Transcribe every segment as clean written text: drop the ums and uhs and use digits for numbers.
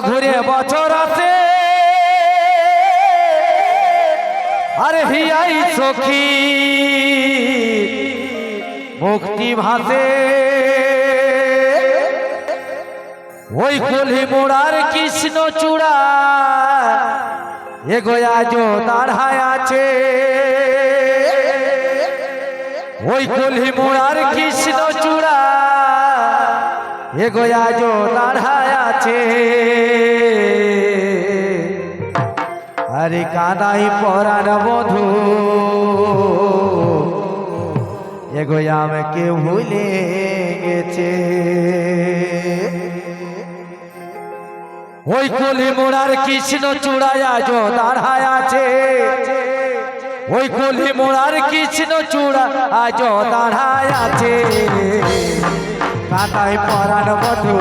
ঘুরে বছর আছে আরে হিয়াই সখী মুক্তি ভাসে ওই কলি মোড়ার কৃষ্ণ চূড়া এগোয়া যো দাঁড়ায় আছে ওই কলি মোড়ার কৃষ্ণ চূড়া এগোয়া যো দাঁড়ায় আছে আরে কানাই পরাণ বধূ এগোয়া আমাকে ভুলে গেছে ওই কলি মোড়ার কৃষ্ণ চূড়ায় আজ দাঁড়ায় আছে ওই কলি মোড়ার কৃষ্ণ চূড়া আজ দাঁড়ায় আছে কানাই পরাণ বধূ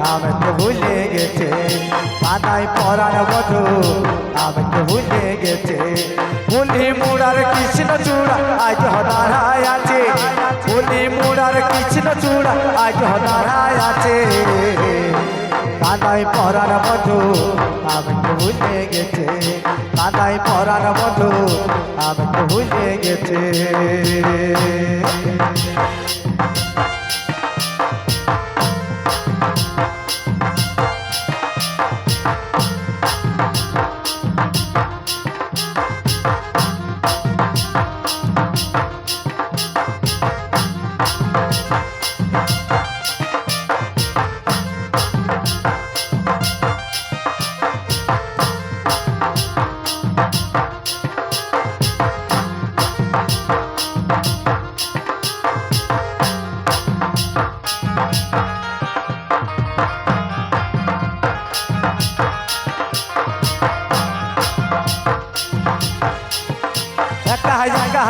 আমাকে ভুলে গেছে কানাই পরাণ বধূ আমাকে ভুলে গেছে কলি মোড়ার কৃষ্ণ চূড়া আজ দাঁড়ায় আছে কলি মোড়ার কৃষ্ণ চূড়া আজ দাঁড়ায় আছে কানাই পরাণ বধূ আমাকে ভুলে গেছে কানাই পরাণ বধূ আমাকে ভুলে গেছে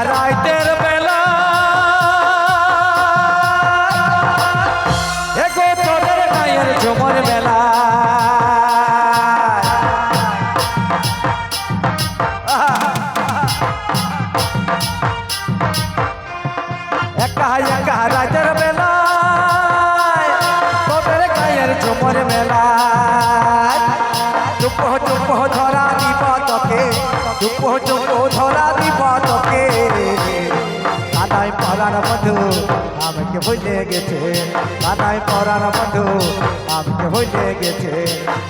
রাইতের বেলা এগো তোদের গায়ের ঝুমর মেলা একা একা রাইতের বেলা তোদের গায়ের ঝুমর মেলা চুপ চুপ ধরা দিব তোকে চুপ চুপ ধরা দিব তোকে কানাই পরাণ বধূ আমাকে ভুলে গেছে কানাই পরাণ বধূ আমাকে ভুলে গেছে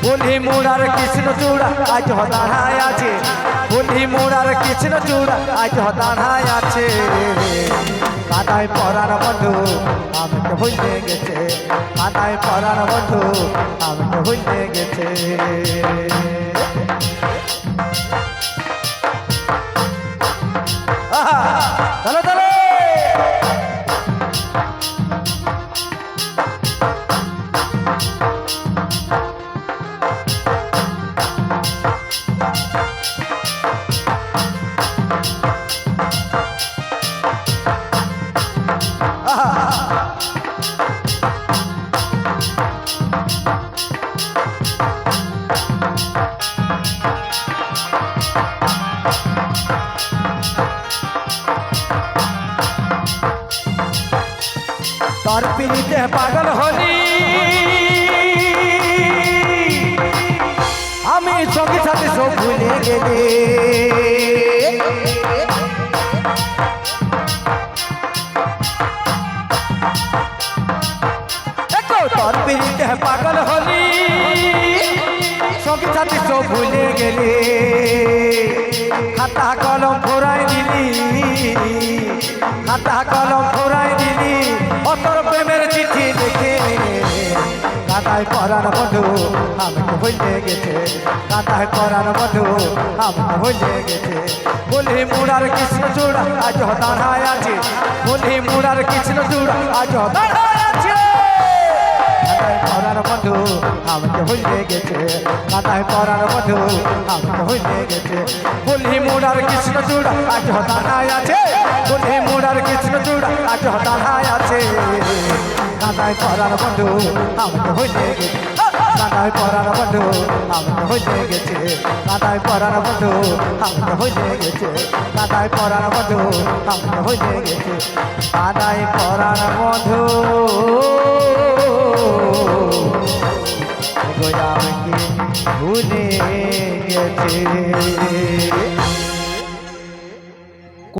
কলি মোড়ার কৃষ্ণ চূড়া আজ দাঁড়ায় আছে কলি মোড়ার কৃষ্ণ চূড়া আজ দাঁড়ায় আছে কানাই পরাণ বধূ আমাকে ভুলে গেছে কানাই পরাণ বধূ আমাকে ভুলে গেছে চলো চলো তোর পিড়িতে পাগল হলি আমি সঙ্গে সাথে সব ভুলে গেলে তোর পিড়িতে পাগল হলি সঙ্গে সাথে সব ভুলে গেলে খাতা কলম ফোরাই দিলি খাতা কলম ফোরাই দিলি তোর প্রেমের চিঠি লিখে কানাই পরাণ বধূ আমাকে ভুলে গেছে কানাই পরাণ বধূ আমাকে ভুলে গেছে কলি মোড়ার কৃষ্ণ চূড়া আজ দাঁড়ায় আছে কলি মোড়ার কৃষ্ণ চূড়া আজ দাঁড়ায় আছে কানাই পরাণ বধূ আমাকে ভুলে গেছে কানাই পরাণ বধূ আমাকে ভুলে গেছে কলি মোড়ার কৃষ্ণ চূড়া আজ দাঁড়ায় আছে কলি মোড়ার কৃষ্ণ চূড়া আজ দাঁড়ায় আছে কানাই পরাণ বধূ আমাকে ভুলে গেছে কানাই পরাণ বধূ আমাকে ভুলে গেছে কানাই পরাণ বধূ আমাকে ভুলে গেছে কানাই পরাণ বধূ আমাকে ভুলে গেছে কানাই পরাণ বধূ গো আমাকে ভুলে গেছে